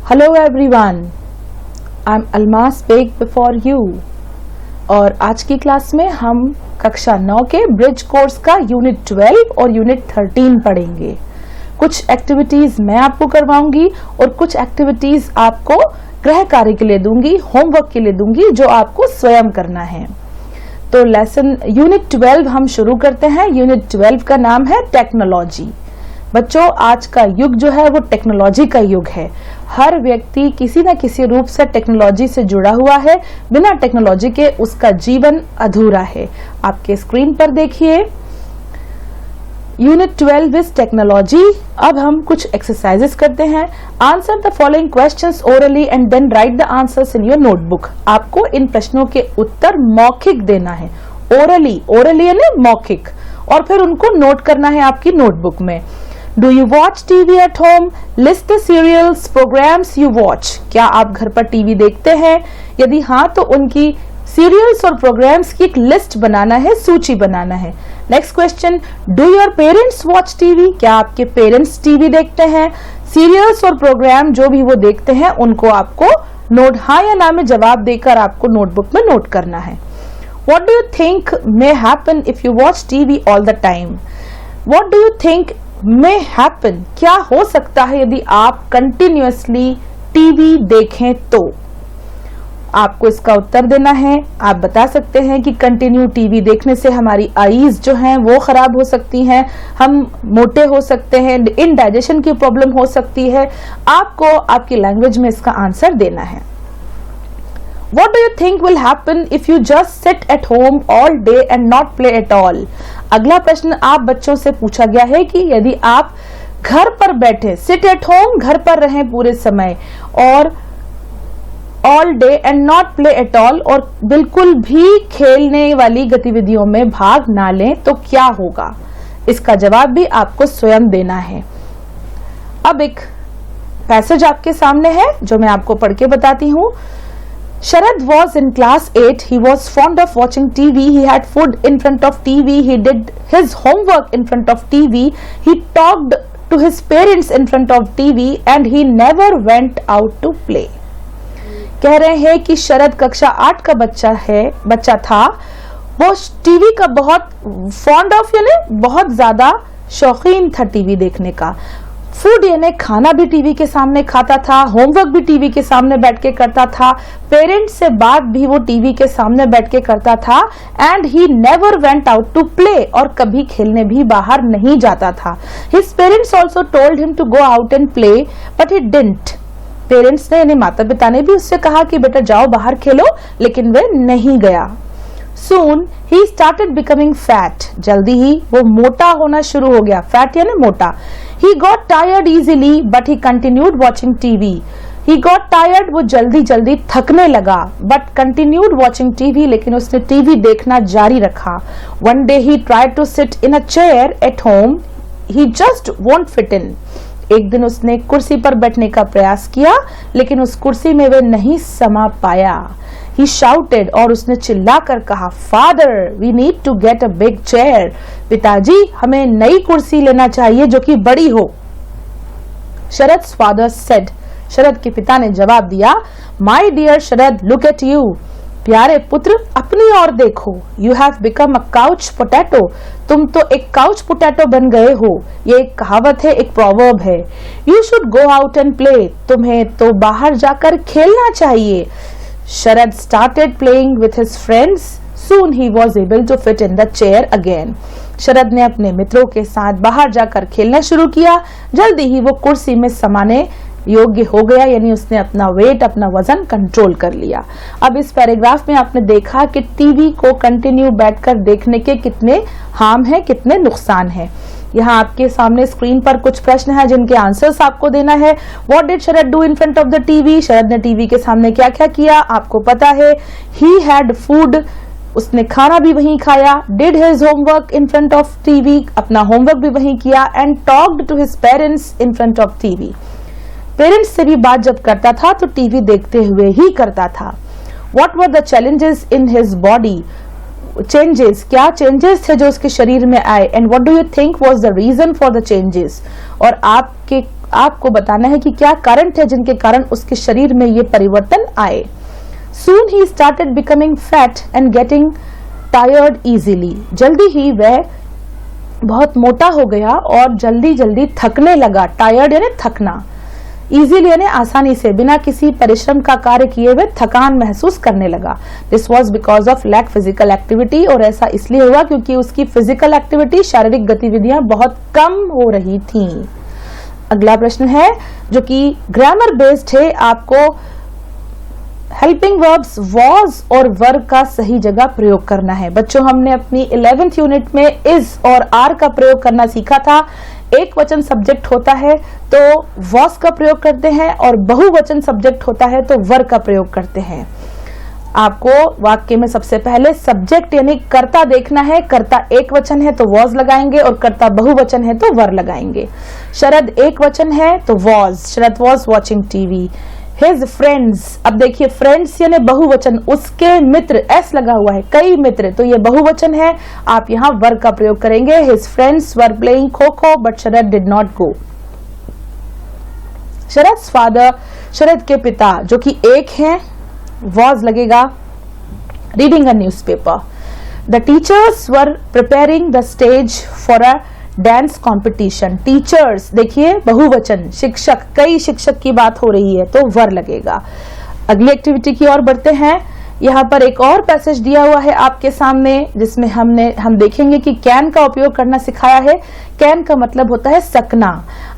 Hello everyone, I am Almas Beg before you. और आज की क्लास में हम कक्षा 9 के ब्रिज कोर्स का यूनिट 12 और यूनिट 13 पढ़ेंगे। कुछ एक्टिविटीज मैं आपको करवाऊंगी और कुछ एक्टिविटीज आपको गृह कार्य के लिए दूंगी, होमवर्क के लिए दूंगी, जो आपको स्वयं करना है। तो लेसन यूनिट 12 हम शुरू करते हैं। यूनिट 12 का नाम है टेक्नोलॉजी। बच्चों, आज का युग जो है वो टेक्नोलॉजी का युग है। हर व्यक्ति किसी न किसी रूप से टेक्नोलॉजी से जुड़ा हुआ है। बिना टेक्नोलॉजी के उसका जीवन अधूरा है। आपके स्क्रीन पर देखिए यूनिट 12 इज टेक्नोलॉजी। अब हम कुछ एक्सरसाइजेस करते हैं। Answer the following questions orally and then write the answers in your notebook. आपको इन प्रश्नों के उत्तर मौखिक देना है। ओरली यानी मौखिक, और फिर उनको नोट करना है आपकी नोटबुक में। Do you watch TV at home? List the serials, programs you watch. क्या आप घर पर टीवी देखते हैं? यदि हाँ तो उनकी सीरियल्स और प्रोग्राम्स की एक लिस्ट बनाना है, सूची बनाना है। Next question, do your parents watch TV? क्या आपके पेरेंट्स टीवी देखते हैं? सीरियल्स और प्रोग्राम जो भी वो देखते हैं उनको आपको नोट हाँ या ना में जवाब देकर आपको नोटबुक में नोट करना है। What do you think may happen if you watch TV all the time? What do you think may happen? क्या हो सकता है यदि आप कंटिन्यूअसली टीवी देखें तो? आपको इसका उत्तर देना है। आप बता सकते हैं कि कंटिन्यू टीवी देखने से हमारी आईज जो हैं वो खराब हो सकती हैं, हम मोटे हो सकते हैं, इनडाइजेशन की प्रॉब्लम हो सकती है। आपको आपकी लैंग्वेज में इसका आंसर देना है। What do you think will happen if you just sit at home all day and not play at all? अगला प्रश्न आप बच्चों से पूछा गया है कि यदि आप घर पर बैठे, sit at home, घर पर रहें पूरे समय, और all day and not play at all, और बिल्कुल भी खेलने वाली गतिविधियों में भाग ना लें तो क्या होगा? इसका जवाब भी आपको स्वयं देना है। अब एक पैसेज आपके सामने है जो मैं आपको पढ़ के बताती हूँ। Sharad was in class 8. He was fond of watching TV. He had food in front of TV. He did his homework in front of TV. He talked to his parents in front of TV and he never went out to play. कह रहे हैं कि शरद कक्षा 8 का बच्चा था। वो TV का बहुत फॉन्ड ऑफ यानी बहुत ज्यादा शौकीन था टीवी देखने का। फूड यानी खाना भी टीवी के सामने खाता था, होमवर्क भी टीवी के सामने बैठ के करता था, पेरेंट्स से बात भी वो टीवी के सामने बैठ के करता था। And he never went out to play, और कभी खेलने भी बाहर नहीं जाता था। His parents also told him to go out and play but he didn't. Parents ने यानी माता पिता ने भी उससे कहा कि बेटा जाओ बाहर खेलो, लेकिन वह नहीं गया। Soon he started becoming fat. जल्दी ही वो मोटा होना शुरू हो गया। फैट यानी मोटा। He got tired easily, but he continued watching TV. He got tired, वो जल्दी थकने लगा, but continued watching TV, लेकिन उसने टीवी देखना जारी रखा। One day he tried to sit in a chair at home. He just won't fit in. एक दिन उसने कुर्सी पर बैठने का प्रयास किया, लेकिन उस कुर्सी में वह नहीं समा पाया। He shouted, और उसने चिल्लाकर कहा, Father, we need to get a big chair. पिताजी, हमें नई कुर्सी लेना चाहिए जो कि बड़ी हो। Sharad's father said, शरद के पिता ने जवाब दिया, My dear Sharad, look at you. प्यारे पुत्र, अपनी ओर देखो। You have become a couch potato. तुम तो एक काउच पोटैटो बन गए हो। ये एक कहावत है, एक प्रोवर्ब है। You should go out and play. तुम्हें तो बाहर जाकर खेलना चाहिए। Sharad started playing with his friends. Soon he was able to fit in the chair again. शरद ने अपने मित्रों के साथ बाहर जाकर खेलना शुरू किया। जल्दी ही वो कुर्सी में समाने योग्य हो गया, यानी उसने अपना वेट, अपना वजन कंट्रोल कर लिया। अब इस पैराग्राफ में आपने देखा कि टीवी को कंटिन्यू बैठकर देखने के कितने हार्म हैं, कितने नुकसान हैं। यहाँ आपके सामने स्क्रीन पर कुछ प्रश्न हैं जिनके आंसर्स आपको देना है। What did Sharad do in front of the TV? Sharad ने टीवी के सामने क्या क्या किया? आपको पता है। ही हैड फूड, उसने खाना भी वहीं खाया। Did his homework in front of TV, अपना होमवर्क भी वहीं किया। And talked to his parents in front of TV, parents से भी बात जब करता था तो टीवी देखते हुए ही करता था। What were the challenges in his body? Changes, क्या चेंजेस थे जो उसके शरीर में आए? And what do you think was the reason for the changes? और आपके आपको बताना है कि क्या कारण थे जिनके कारण उसके शरीर में ये परिवर्तन आए। Soon he started becoming fat and getting tired easily. जल्दी ही वह बहुत मोटा हो गया और जल्दी जल्दी थकने लगा। टायर्ड यानी थकना, इजीली यानी आसानी से, बिना किसी परिश्रम का कार्य किए हुए थकान महसूस करने लगा। This was because of lack physical activity, और ऐसा इसलिए हुआ क्योंकि उसकी फिजिकल एक्टिविटी, शारीरिक गतिविधियां बहुत कम हो रही थी। अगला प्रश्न है जो कि ग्रामर बेस्ड है, आपको हेल्पिंग वर्ब्स वॉज और वर का सही जगह प्रयोग करना है। बच्चों, हमने अपनी 11th यूनिट में इज और आर का प्रयोग करना सीखा था। एक वचन सब्जेक्ट होता है तो वॉज का प्रयोग करते हैं, और बहुवचन सब्जेक्ट होता है तो वर का प्रयोग करते हैं। आपको वाक्य में सबसे पहले सब्जेक्ट यानी कर्ता देखना है। कर्ता एक वचन है तो वॉज लगाएंगे, और कर्ता बहुवचन है तो वर लगाएंगे। शरद एक वचन है तो was, Sharad was watching TV. His friends, अब देखिए फ्रेंड्स यानी बहुवचन, उसके मित्र, एस लगा हुआ है, कई मित्र, तो ये बहुवचन है, आप यहाँ वर का प्रयोग करेंगे। His friends were playing kho kho but Sharad did not go. Sharad father, Sharad के पिता जो कि एक हैं, वॉज लगेगा। Reading a newspaper. The teachers were preparing the stage for a dance competition. Teachers देखिए बहुवचन, शिक्षक, कई शिक्षक की बात हो रही है तो वर लगेगा। अगली एक्टिविटी की ओर बढ़ते हैं। यहाँ पर एक और पैसेज दिया हुआ है आपके सामने, जिसमें हम देखेंगे कि कैन का उपयोग करना सिखाया है। कैन का मतलब होता है सकना।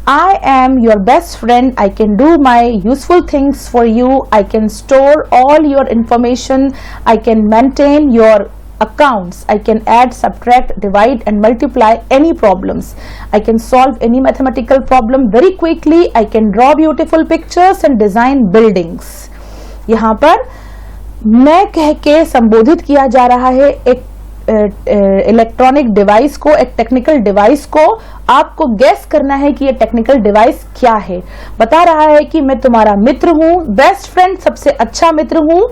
I am your best friend. I can do my useful things for you. I can store all your information. I can maintain your accounts. I can add, subtract, divide and multiply any problems. I can solve any mathematical problem very quickly. I can draw beautiful pictures and design buildings. यहाँ पर मैं कह के संबोधित किया जा रहा है एक इलेक्ट्रॉनिक डिवाइस को, एक टेक्निकल डिवाइस को। आपको गेस करना है कि ये टेक्निकल डिवाइस क्या है। बता रहा है कि मैं तुम्हारा मित्र हूँ, बेस्ट फ्रेंड सबसे अच्छा मित्र हूँ,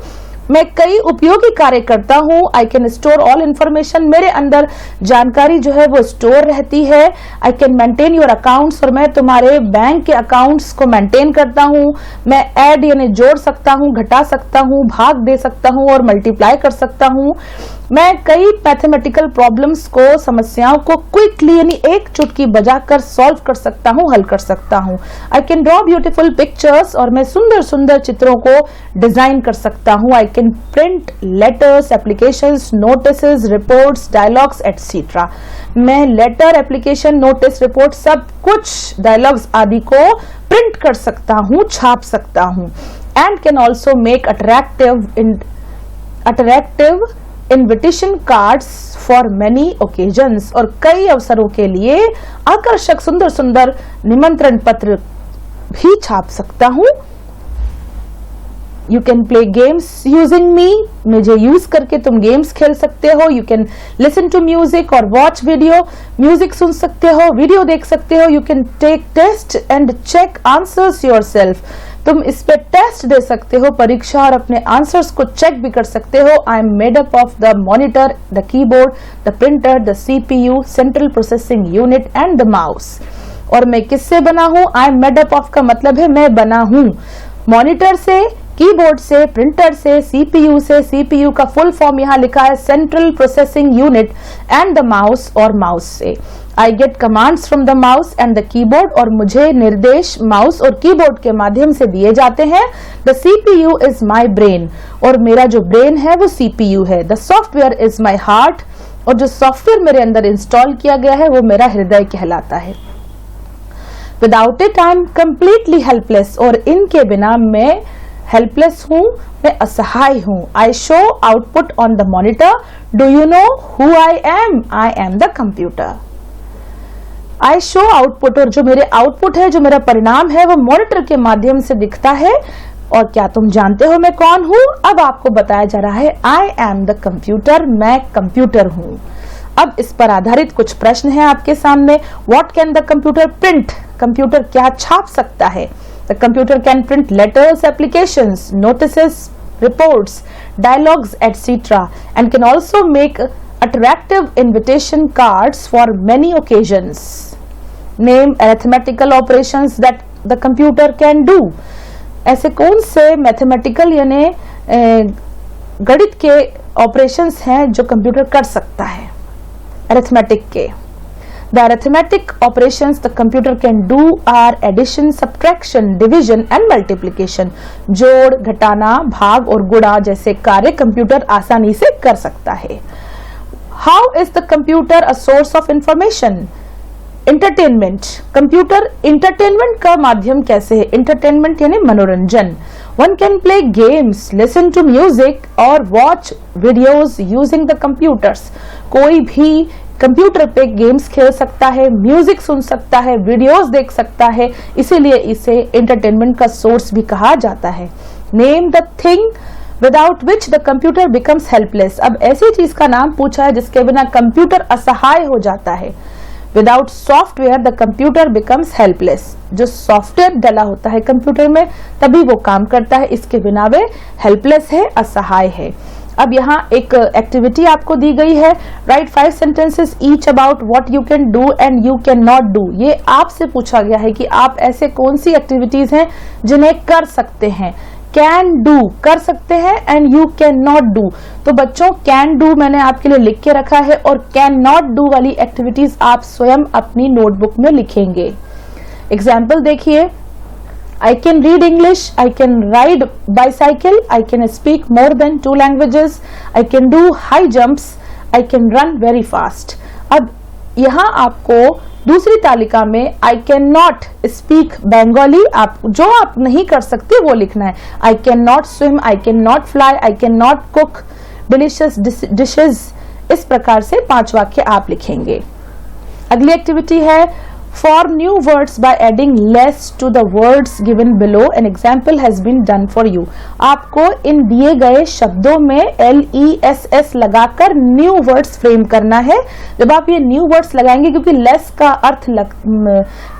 मैं कई उपयोगी कार्य करता हूँ। I can store all information, मेरे अंदर जानकारी जो है वो स्टोर रहती है। I can maintain your accounts, और मैं तुम्हारे बैंक के अकाउंट्स को मेंटेन करता हूँ। मैं ऐड यानी जोड़ सकता हूँ, घटा सकता हूँ, भाग दे सकता हूँ और मल्टीप्लाई कर सकता हूँ। मैं कई मैथमेटिकल प्रॉब्लम्स को, समस्याओं को क्विकली यानी एक चुटकी बजाकर सॉल्व कर सकता हूँ, हल कर सकता हूँ। I can draw beautiful pictures, और मैं सुंदर सुंदर चित्रों को डिजाइन कर सकता हूँ। I can print letters, applications, notices, reports, dialogues etcetera. मैं लेटर, एप्लीकेशन, नोटिस, रिपोर्ट सब कुछ, डायलॉग्स आदि को प्रिंट कर सकता हूँ, छाप सकता हूँ। And can also make attractive invitation cards for many occasions, और कई अवसरों के लिए आकर्षक सुंदर सुंदर निमंत्रण पत्र भी छाप सकता हूं। You can play games using me, मुझे यूज करके तुम गेम्स खेल सकते हो। You can listen to music और वॉच वीडियो, म्यूजिक सुन सकते हो, वीडियो देख सकते हो। You can take test and check answers yourself, तुम इस पे टेस्ट दे सकते हो, परीक्षा, और अपने आंसर्स को चेक भी कर सकते हो। I am made up of the monitor, the keyboard, the printer, the CPU, central processing unit and the mouse. और मैं किससे बना हूं? I am made up of का मतलब है मैं बना हूं। मॉनिटर से, कीबोर्ड से, प्रिंटर से, CPU से, CPU का फुल फॉर्म यहाँ लिखा है central processing unit, and the mouse, और माउस से। I get commands from the mouse and the keyboard, और मुझे निर्देश माउस और कीबोर्ड के माध्यम से दिए जाते हैं। The CPU is my brain, और मेरा जो ब्रेन है वो CPU है। The software is my heart, और जो सॉफ्टवेयर मेरे अंदर इंस्टॉल किया गया है वो मेरा हृदय कहलाता है। Without it I am completely helpless, और इनके बिना मैं हेल्पलेस हूं, मैं असहाय हूं। I show output on the monitor, do you know who I am the computer. I show output, और जो मेरे आउटपुट है, जो मेरा परिणाम है, वो मॉनिटर के माध्यम से दिखता है। और क्या तुम जानते हो मैं कौन हूं? अब आपको बताया जा रहा है आई एम द कंप्यूटर, मैं कंप्यूटर हूं। अब इस पर आधारित कुछ प्रश्न हैं आपके सामने। What can the computer print, computer क्या छाप सकता है? The computer can print letters, applications, notices, reports, dialogues, etc. and can also make attractive invitation cards for many occasions. Name arithmetical operations that the computer can do? ऐसे कौन से mathematical यानी गणित के ऑपरेशंस हैं जो कंप्यूटर कर सकता है? अरिथमेटिक के। The arithmetic operations the computer can do are addition, subtraction, division and multiplication. जोड़, घटाना, भाग और गुणा जैसे कार्य कंप्यूटर आसानी से कर सकता है। How is the computer a source of information? Entertainment. Computer entertainment का माध्यम कैसे है? Entertainment यानी मनोरंजन। One can play games, listen to music और watch videos using the computers. कोई भी कंप्यूटर पे गेम्स खेल सकता है, म्यूजिक सुन सकता है, वीडियोस देख सकता है, इसीलिए इसे एंटरटेनमेंट का सोर्स भी कहा जाता है। Name the thing without which the computer becomes helpless. अब ऐसी चीज का नाम पूछा है जिसके बिना कंप्यूटर असहाय हो जाता है। Without software the computer becomes helpless. जो सॉफ्टवेयर डला होता है कंप्यूटर में तभी वो काम करता है, इसके बिना वे हेल्पलेस है, असहाय है। अब यहाँ एक एक्टिविटी आपको दी गई है, right 5 sentences each about what you can do and you can not do. ये आपसे पूछा गया है कि आप ऐसे कौन सी एक्टिविटीज हैं जिन्हें कर सकते हैं। कैन डू कर सकते हैं and you can not do. तो बच्चों कैन डू मैंने आपके लिए लिख के रखा है और कैन नॉट डू वाली एक्टिविटीज आप स्वयं अपनी नोटबुक में लिखेंगे। एग्जाम्पल देखिए, I can read English, I can ride bicycle, I can speak more than 2 languages, I can do high jumps, I can run very fast. अब यहाँ आपको दूसरी तालिका में I cannot speak Bengali, जो आप नहीं कर सकते वो लिखना है। I cannot swim, I cannot fly, I cannot cook delicious dishes। इस प्रकार से 5 वाक्य आप लिखेंगे। अगली एक्टिविटी है Form new words by adding less to the words given below. An example has been done for you. आपको इन दिए गए शब्दों में LESS लगाकर न्यू वर्ड्स फ्रेम करना है। जब आप ये न्यू वर्ड्स लगाएंगे, क्योंकि लेस का अर्थ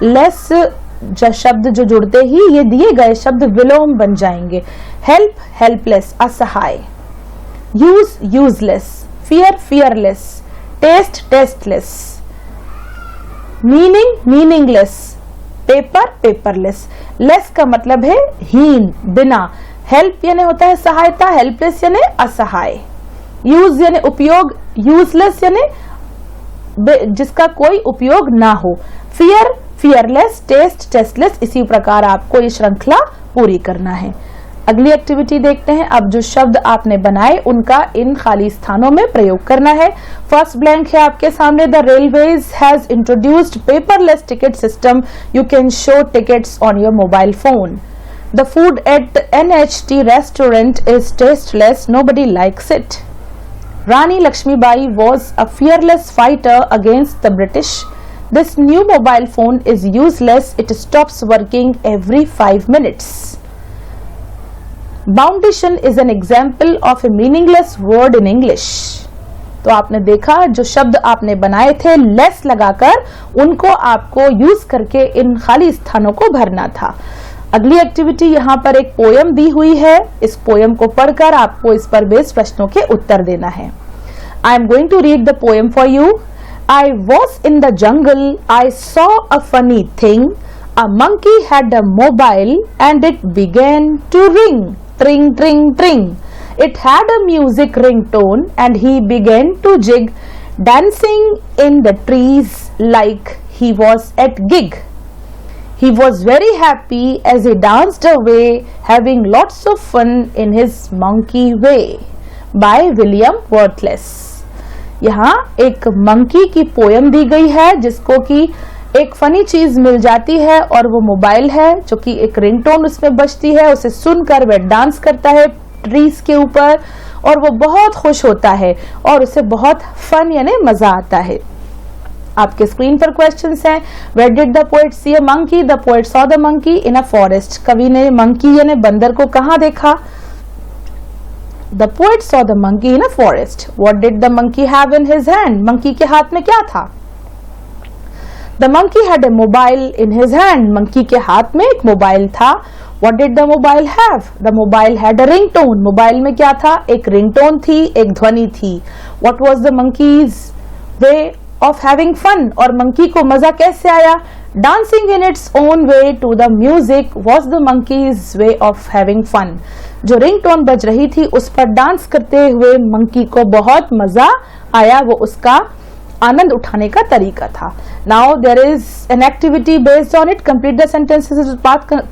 लेस शब्द जो जुड़ते ही ये दिए गए शब्द विलोम बन जाएंगे। हेल्प हेल्पलेस, असहाय। Use useless, fear fearless, taste tasteless, meaning meaningless, paper paperless. Less का मतलब है हीन, बिना। हेल्प यानी होता है सहायता, हेल्पलेस यानी असहाय। यूज यानी उपयोग, यूजलेस यानी जिसका कोई उपयोग ना हो। Fear fearless, taste tasteless. इसी प्रकार आपको ये श्रृंखला पूरी करना है। अगली एक्टिविटी देखते हैं। अब जो शब्द आपने बनाए उनका इन खाली स्थानों में प्रयोग करना है। फर्स्ट ब्लैंक है आपके सामने, the railways has introduced paperless ticket system, you can show tickets on your mobile phone. The food at NHT restaurant is tasteless, nobody likes it. Rani Lakshmibai was a fearless fighter against the British. This new mobile phone is useless, it stops working every 5 minutes. Boundition is an example of a meaningless word in English. तो आपने देखा जो शब्द आपने बनाए थे less लगाकर, उनको आपको यूज करके इन खाली स्थानों को भरना था। अगली एक्टिविटी यहाँ पर एक पोयम दी हुई है। इस पोयम को पढ़कर आपको इस पर बेस्ड प्रश्नों के उत्तर देना है। I am going to read the poem for you. I was in the jungle, I saw a funny thing. A monkey had a mobile and it began to ring. Tring, tring, tring. It had a music ringtone and he began to jig, dancing in the trees like he was at gig. He was very happy as he danced away, having lots of fun in his monkey way. By William Wordsworth. यहाँ एक monkey की poem दी गई है जिसको कि एक funny चीज मिल जाती है और वो मोबाइल है, जो कि एक रिंगटोन उसमें बजती है। उसे सुनकर वह डांस करता है ट्रीज के ऊपर और वो बहुत खुश होता है और उसे बहुत फन यानी मजा आता है। आपके स्क्रीन पर क्वेश्चंस हैं। Where did the poet see a monkey? The poet saw the monkey in a forest. कवि ने मंकी यानी बंदर को कहाँ देखा? The poet saw the monkey in a forest. What did the monkey have in his hand? Monkey के हाथ में क्या था? The monkey had a mobile in his hand. Monkey के हाथ में एक मोबाइल था। What did the mobile have? The mobile had a ringtone. Mobile में क्या था? एक रिंगटोन थी, एक ध्वनि थी। What was the monkey's way of having fun, और monkey को मजा कैसे आया? Dancing in its own way to the music was the monkey's way of having fun. जो रिंगटोन बज रही थी उस पर डांस करते हुए मंकी को बहुत मजा आया, वो उसका आनंद उठाने का तरीका था. Now there is an activity based on it. Complete the sentences with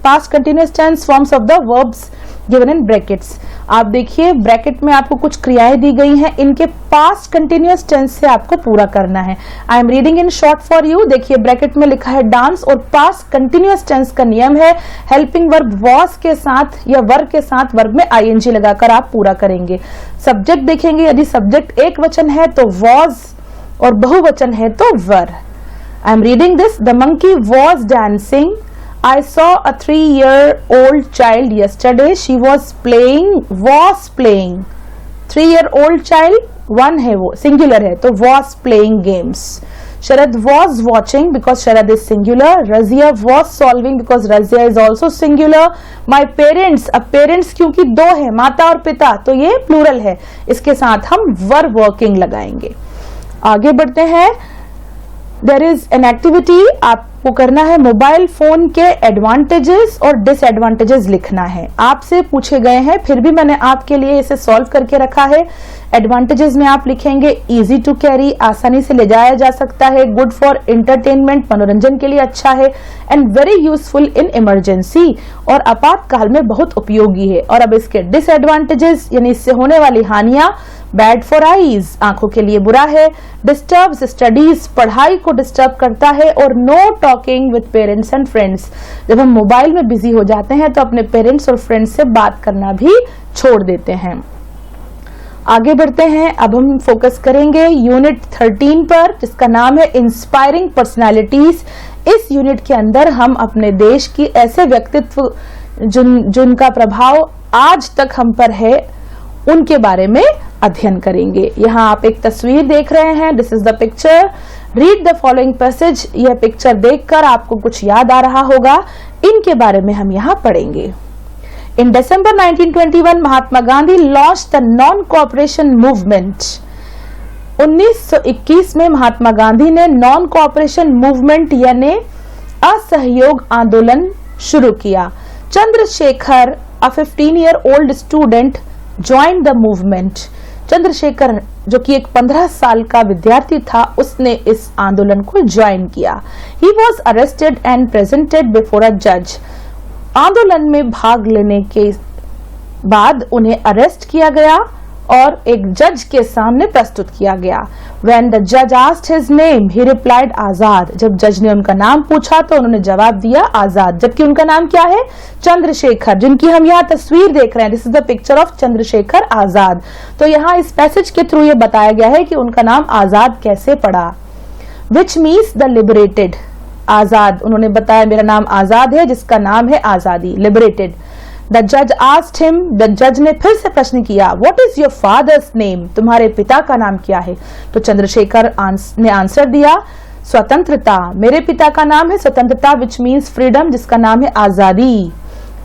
past continuous tense forms of the verbs given in brackets. आप देखिए ब्रैकेट में आपको कुछ क्रियाएं दी गई हैं, इनके पास्ट कंटिन्यूअस टेंस से आपको पूरा करना है. आई am reading in short for you. देखिए ब्रैकेट में लिखा है डांस, और पास्ट कंटिन्यूअस टेंस का नियम है हेल्पिंग वर्ब वॉज के साथ या वर्ब के साथ वर्ब में आईएनजी लगाकर आप पूरा करेंगे. सब्जेक्ट देखेंगे, यदि सब्जेक्ट एक वचन है तो वॉज और बहुवचन है तो were. I am reading this. The monkey was dancing. I saw a 3-year-old child yesterday. She was playing. 3-year-old child, one है वो, singular है, तो was playing games. Sharad was watching because Sharad is singular. Razia was solving because Razia is also singular. My parents, अब parents क्योंकि दो है, माता और पिता, तो ये plural है, इसके साथ हम were working लगाएंगे. आगे बढ़ते हैं. There is an activity. आपको करना है मोबाइल फोन के एडवांटेजेस और डिसएडवांटेजेस लिखना है. आपसे पूछे गए हैं, फिर भी मैंने आपके लिए इसे सॉल्व करके रखा है. एडवांटेजेस में आप लिखेंगे इजी टू कैरी, आसानी से ले जाया जा सकता है, गुड फॉर एंटरटेनमेंट, मनोरंजन के लिए अच्छा है, and very useful in emergency, और आपातकाल में बहुत उपयोगी है. और अब इसके डिसएडवांटेजेस यानी इससे होने वाली हानियां. बैड फॉर आईज, आंखों के लिए बुरा है. डिस्टर्ब्स स्टडीज, पढ़ाई को डिस्टर्ब करता है. और know talking with parents and friends, जब हम मोबाइल में बिजी हो जाते हैं तो अपने पेरेंट्स और फ्रेंड्स से बात करना भी छोड़ देते हैं. आगे बढ़ते हैं. अब हम फोकस करेंगे यूनिट 13 पर, जिसका नाम है इंस्पायरिंग पर्सनालिटीज. इस यूनिट के अंदर हम अपने देश की ऐसे व्यक्तित्व जिनका प्रभाव आज तक हम पर है उनके बारे में अध्ययन करेंगे. यहाँ आप एक तस्वीर देख रहे हैं. This is the picture. Read the following passage. यह पिक्चर देखकर आपको कुछ याद आ रहा होगा, इनके बारे में हम यहाँ पढ़ेंगे. In December 1921, Mahatma Gandhi launched the non-cooperation movement. 1921 में महात्मा गांधी ने नॉन कोऑपरेशन मूवमेंट यानी असहयोग आंदोलन शुरू किया. Chandrashekhar, a 15-year-old student, joined the movement. Chandrashekhar जो कि एक 15 साल का विद्यार्थी था, उसने इस आंदोलन को ज्वाइन किया. He was arrested and presented before a judge. आंदोलन में भाग लेने के बाद उन्हें अरेस्ट किया गया और एक जज के सामने प्रस्तुत किया गया. When the judge asked his name, he replied आजाद. जब जज ने उनका नाम पूछा तो उन्होंने जवाब दिया आजाद, जबकि उनका नाम क्या है? चंद्रशेखर, जिनकी हम यहाँ तस्वीर देख रहे हैं. This is the picture of Chandrashekhar Azad. तो यहाँ इस पैसेज के थ्रू ये बताया गया है कि उनका नाम आजाद कैसे पड़ा. Which means the liberated. आजाद, उन्होंने बताया मेरा नाम आजाद है, जिसका नाम है आजादी, लिबरेटेड. द जज आस्क्ड हिम, द जज ने फिर से प्रश्न किया, what is your father's name, तुम्हारे पिता का नाम क्या है? तो चंद्रशेखर ने आंसर दिया, स्वतंत्रता, मेरे पिता का नाम है स्वतंत्रता, विच मीन्स फ्रीडम, जिसका नाम है आजादी.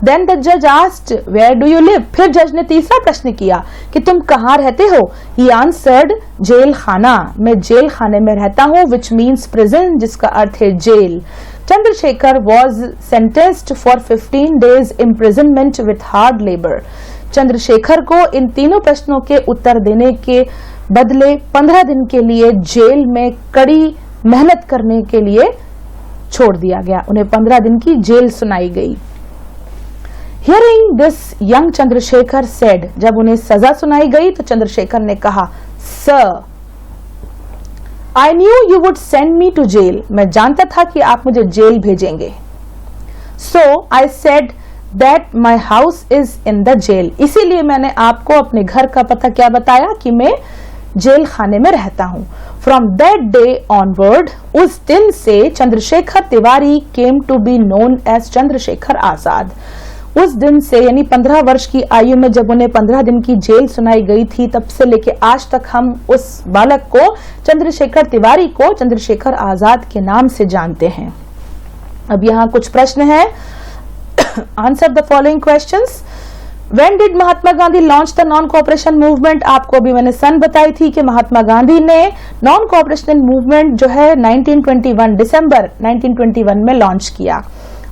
देन द जज asked, where do you live, फिर जज ने तीसरा प्रश्न किया कि तुम कहाँ रहते हो? ही आंसर्ड, जेल खाना, मैं जेल खाने में रहता हूँ, विच मीन्स प्रिजन, जिसका अर्थ है जेल. Chandrashekhar was sentenced for 15 days imprisonment with hard labour. Chandrashekhar को इन तीनों प्रश्नों के उत्तर देने के बदले 15 दिन के लिए जेल में कड़ी मेहनत करने के लिए छोड़ दिया गया. उन्हें 15 दिन की जेल सुनाई गई. Hearing this, young Chandrasekhar said, जब उन्हें सजा सुनाई गई तो चंद्रशेखर ने कहा, Sir, I knew you would send me to jail. मैं जानता था कि आप मुझे जेल भेजेंगे. So I said that my house is in the jail. इसीलिए मैंने आपको अपने घर का पता क्या बताया कि मैं जेल खाने में रहता हूँ. From that day onward, उस दिन से Chandrashekhar Tiwari came to be known as Chandrashekhar Azad. उस दिन से यानी 15 वर्ष की आयु में जब उन्हें 15 दिन की जेल सुनाई गई थी, तब से लेके आज तक हम उस बालक को, चंद्रशेखर तिवारी को, चंद्रशेखर आजाद के नाम से जानते हैं. अब यहाँ कुछ प्रश्न हैं. Answer the following questions. When did Mahatma Gandhi launch the non cooperation movement? आपको अभी मैंने सन बताई थी कि महात्मा गांधी ने नॉन कोऑपरेशन मूवमेंट जो है 1921 दिसंबर 1921 में लॉन्च किया।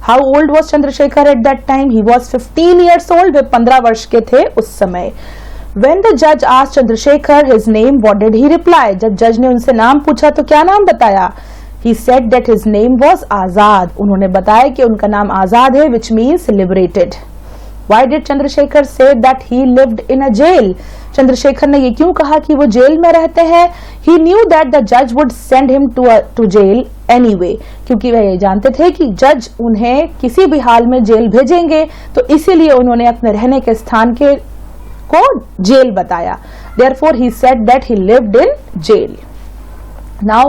How old was Chandrashekhar at that time? He was 15 years old। वे 15 वर्ष के थे उस समय। When the judge asked Chandrasekhar his name, what did he reply? जब जज ने उनसे नाम पूछा तो क्या नाम बताया? He said that his name was आजाद। उन्होंने बताया कि उनका नाम आजाद है, which means liberated। Why did Chandrasekhar say that he lived in a jail? Chandrashekhar ने ये क्यों कहा कि वो जेल में रहते हैं? He knew that the judge would send him to jail anyway। क्योंकि वह ये जानते थे कि जज उन्हें किसी भी हाल में जेल भेजेंगे, तो इसीलिए उन्होंने अपने रहने के स्थान को जेल बताया। Therefore he said that he lived in jail। Now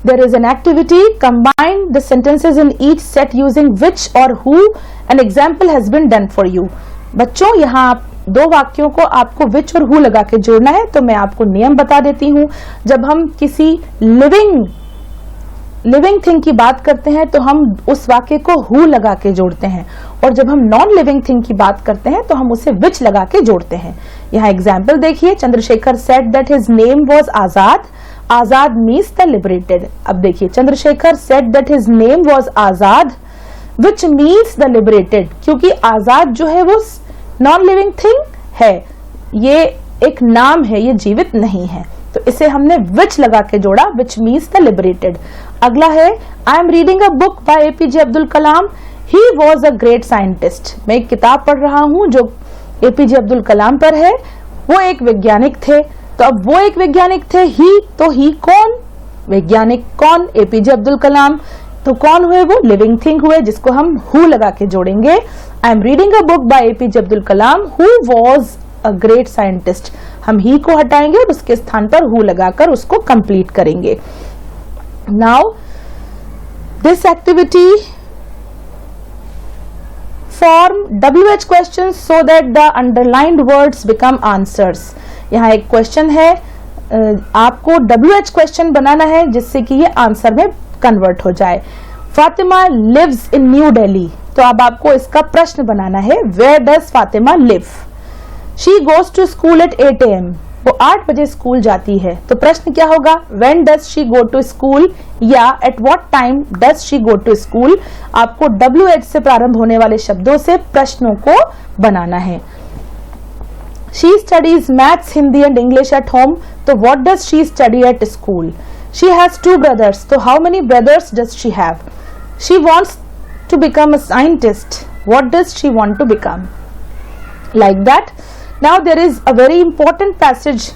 there is an activity, combine the sentences in each set using which or who। An example has been done for you। बच्चों, यहाँ आप दो वाक्यों को आपको which और who लगा के जोड़ना है। तो मैं आपको नियम बता देती हूँ। जब हम किसी लिविंग थिंग की बात करते हैं तो हम उस वाक्य को who लगा के जोड़ते हैं, और जब हम नॉन लिविंग थिंग की बात करते हैं तो हम उसे which लगा के जोड़ते हैं। यहाँ एग्जाम्पल देखिए, Chandrashekhar said that his name was Azad. Azad means the liberated. अब देखिए, Chandrashekhar said that his name was Azad which means the liberated। क्योंकि आजाद जो है वो नॉन लिविंग थिंग है, ये एक नाम है, ये जीवित नहीं है, तो इसे हमने which लगा के जोड़ा, which means the liberated। अगला है, I am reading a book by APJ Abdul Kalam. He was a great scientist। मैं एक किताब पढ़ रहा हूँ जो APJ अब्दुल कलाम पर है। वो एक वैज्ञानिक थे। तो अब वो एक वैज्ञानिक थे, ही, तो ही कौन? वैज्ञानिक कौन? APJ अब्दुल कलाम। तो कौन हुए वो? लिविंग थिंग हुए, जिसको हम who लगा के जोड़ेंगे। आई am reading a book by APJ Abdul Kalam who was a great scientist. हम ही को हटाएंगे और उसके स्थान पर who लगाकर उसको कंप्लीट करेंगे। Now this activity form WH questions so that the underlined words become answers। यहाँ एक क्वेश्चन है, आपको WH क्वेश्चन बनाना है जिससे कि ये आंसर में कन्वर्ट हो जाए। Fatima lives in New Delhi. तो अब आपको इसका प्रश्न बनाना है, where does Fatima live? She goes to school at 8 AM। वो 8 बजे स्कूल जाती है। तो प्रश्न क्या होगा? When does she go to school, या at what time does she go to school. आपको WH से प्रारंभ होने वाले शब्दों से प्रश्नों को बनाना है। She studies maths, Hindi and English at home. तो what does she study at school? She has 2 brothers। तो how many brothers does she have? She wants to become a scientist. What does she want to become? Like that. Now there is a very important passage।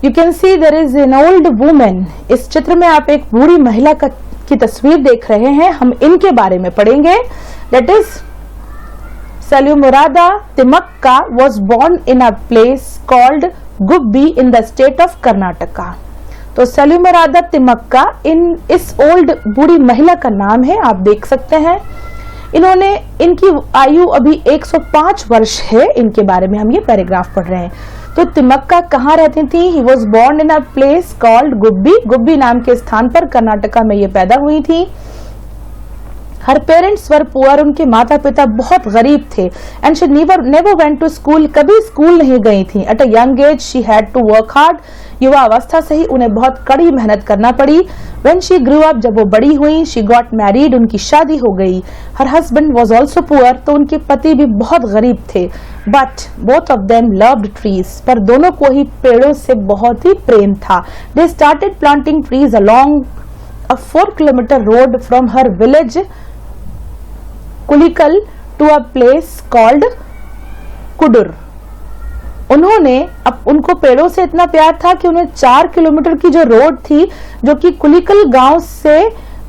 You can see there is an old woman। इस चित्र में आप एक बूढ़ी महिला की तस्वीर देख रहे हैं। हम इनके बारे में पढ़ेंगे। That is Salyamurada Timmakka was born in a place called Gubbi in the state of Karnataka। तो Salyamurada Timmakka इस ओल्ड बूढ़ी महिला का नाम है, आप देख सकते हैं। इनकी आयु अभी 105 वर्ष है। इनके बारे में हम ये पैराग्राफ पढ़ रहे हैं। तो तिमक्का कहाँ रहती थी? He was born in a place called Gubbi. Gubbi नाम के स्थान पर कर्नाटका में ये पैदा हुई थी। Her parents were poor. उनके माता पिता बहुत गरीब थे। And she never went to school. कभी स्कूल नहीं गई थी। At a young age she had to work hard. युवा अवस्था से ही उन्हें बहुत कड़ी मेहनत करना पड़ी। When she grew up, जब वो बड़ी हुई, she got married, उनकी शादी हो गई। Her husband was also poor, तो उनके पति भी बहुत गरीब थे। But both of them loved trees, पर दोनों को ही पेड़ों से बहुत ही प्रेम था। They started planting trees along a 4-kilometer road from her village Kulikal to a place called Kudur। उन्होंने अब उनको पेड़ों से इतना प्यार था कि उन्हें 4 किलोमीटर की जो रोड थी, जो कि कुलिकल गांव से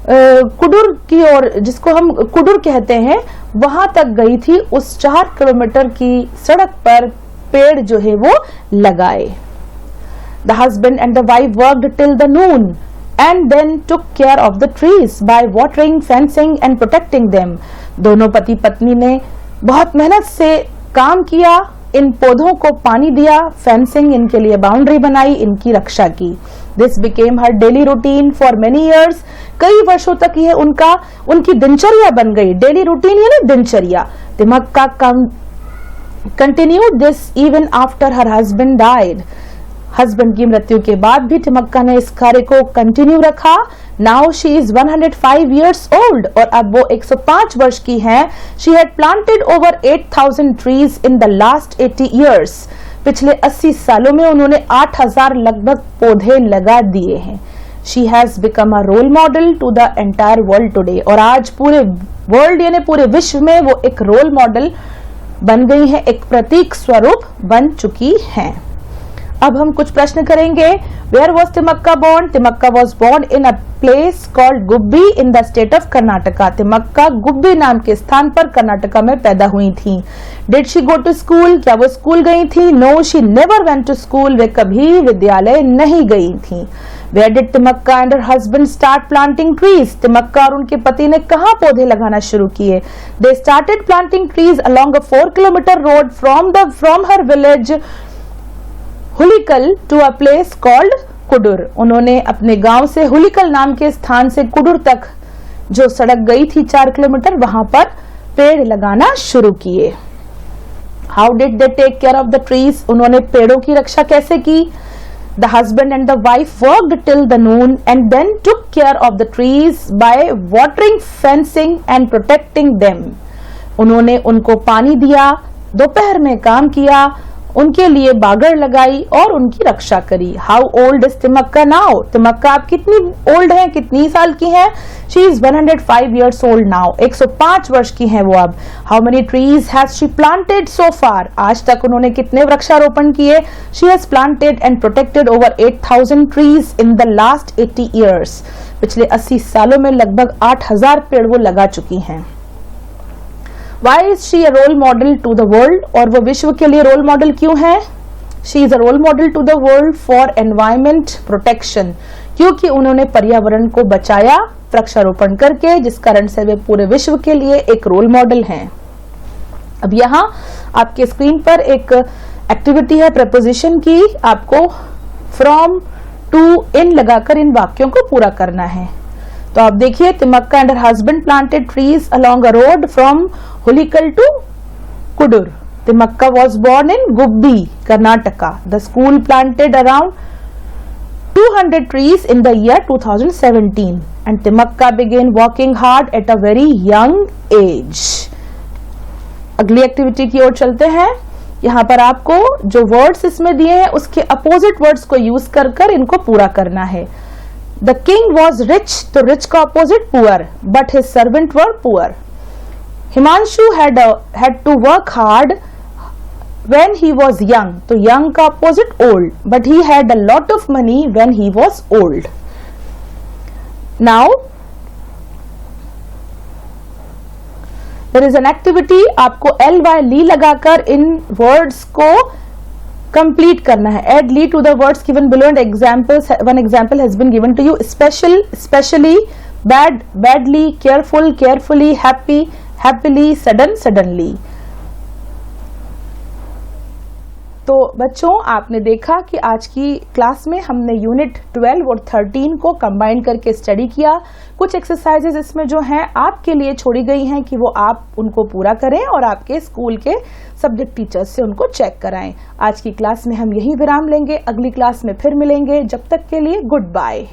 कुडुर की ओर, जिसको हम कुडुर कहते हैं, वहां तक गई थी। उस 4 किलोमीटर की सड़क पर पेड़ जो है वो लगाए। The husband and the wife worked till the noon and then took care of the trees by watering, fencing and protecting them. दोनों पति पत्नी ने बहुत मेहनत से काम किया, इन पौधों को पानी दिया, फेंसिंग, इनके लिए बाउंड्री बनाई, इनकी रक्षा की। This became her daily routine for many years. कई वर्षों तक यह उनकी दिनचर्या बन गई। डेली रूटीन यानी दिनचर्या। तिमक्का continued this even after her husband died. Husband की मृत्यु के बाद भी तिमक्का ने इस कार्य को कंटिन्यू रखा. Now she is 105 years old और अब वो 105 वर्ष की हैं. She had planted over 8,000 trees in the last 80 years. पिछले 80 सालों में उन्होंने 8,000 लगभग पौधे लगा दिए हैं. She has become a role model to the entire world today. और आज पूरे वर्ल्ड यानी पूरे विश्व में वो एक रोल मॉडल बन गई है, एक प्रतीक स्वरूप बन चुकी हैं. अब हम कुछ प्रश्न करेंगे. Where was Timmakka born? Timmakka was born in a place called Gubbi in the state of Karnataka. Timmakka Gubbi नाम के स्थान पर कर्नाटका में पैदा हुई थी. Did she go to school? क्या वो स्कूल गई थी? No, she never went to school. वे कभी विद्यालय नहीं गई थी. Where did Timmakka and her husband start planting trees? Timmakka और उनके पति ने कहाँ पौधे लगाना शुरू किए? They started planting trees along a 4 kilometer road from her village Hulikal to a place called Kudur. उन्होंने अपने गांव से हुलिकल नाम के स्थान से कुडुर तक जो सड़क गई थी 4 किलोमीटर, वहां पर पेड़ लगाना शुरू किए. How did they take care of the trees? उन्होंने पेड़ों की रक्षा कैसे की? The husband and the wife worked till the noon and then took care of the trees by watering, fencing and protecting them. उन्होंने उनको पानी दिया, दोपहर में काम किया, उनके लिए बागड़ लगाई और उनकी रक्षा करी. How old is Timmakka now? Timmakka आप कितनी ओल्ड हैं, कितनी साल की हैं? She is 105 years old now. 105 वर्ष की हैं वो अब. How many trees has she planted so far? आज तक उन्होंने कितने वृक्षारोपण किए? She has planted and protected over 8,000 trees in the last 80 years. पिछले 80 सालों में लगभग 8,000 पेड़ वो लगा चुकी हैं. Why is she a role model to the world? और वो विश्व के लिए रोल मॉडल क्यों है? She is a role model to the world for environment protection. क्योंकि उन्होंने पर्यावरण को बचाया वृक्षारोपण करके, जिस कारण से वे पूरे विश्व के लिए एक रोल मॉडल हैं. अब यहाँ आपके स्क्रीन पर एक एक्टिविटी है प्रपोजिशन की. आपको फ्रॉम, टू, इन लगाकर इन वाक्यों को पूरा करना है. तो आप देखिए, Timmakka and her husband planted trees along a road from Hulikal to Kudur. Timakka was born in Gubbi, Karnataka. The school planted around 200 trees in the year 2017 and Timakka began working hard at a very young age. अगली activity की ओर चलते हैं. यहाँ पर आपको जो words इसमें दिए हैं उसके अपोजिट वर्ड्स को यूज कर इनको पूरा करना है. The king was rich, तो rich का opposite poor, but his servant were poor. Himanshu had to work hard when he was young, तो young का opposite old, but he had a lot of money when he was old. Now there is an activity. आपको ly लगाकर इन words को complete करना है. Add ly to the words given below and examples. One example has been given to you. Special, specially, bad, badly, careful, carefully, happy, happily, sudden, suddenly. तो बच्चों, आपने देखा कि आज की क्लास में हमने यूनिट 12 और 13 को कंबाइन करके स्टडी किया. कुछ एक्सरसाइजेज इसमें जो हैं आपके लिए छोड़ी गई हैं कि वो आप उनको पूरा करें और आपके स्कूल के सब्जेक्ट टीचर्स से उनको चेक कराएं. आज की क्लास में हम यही विराम लेंगे. अगली क्लास में फिर मिलेंगे. जब तक के लिए गुड बाय.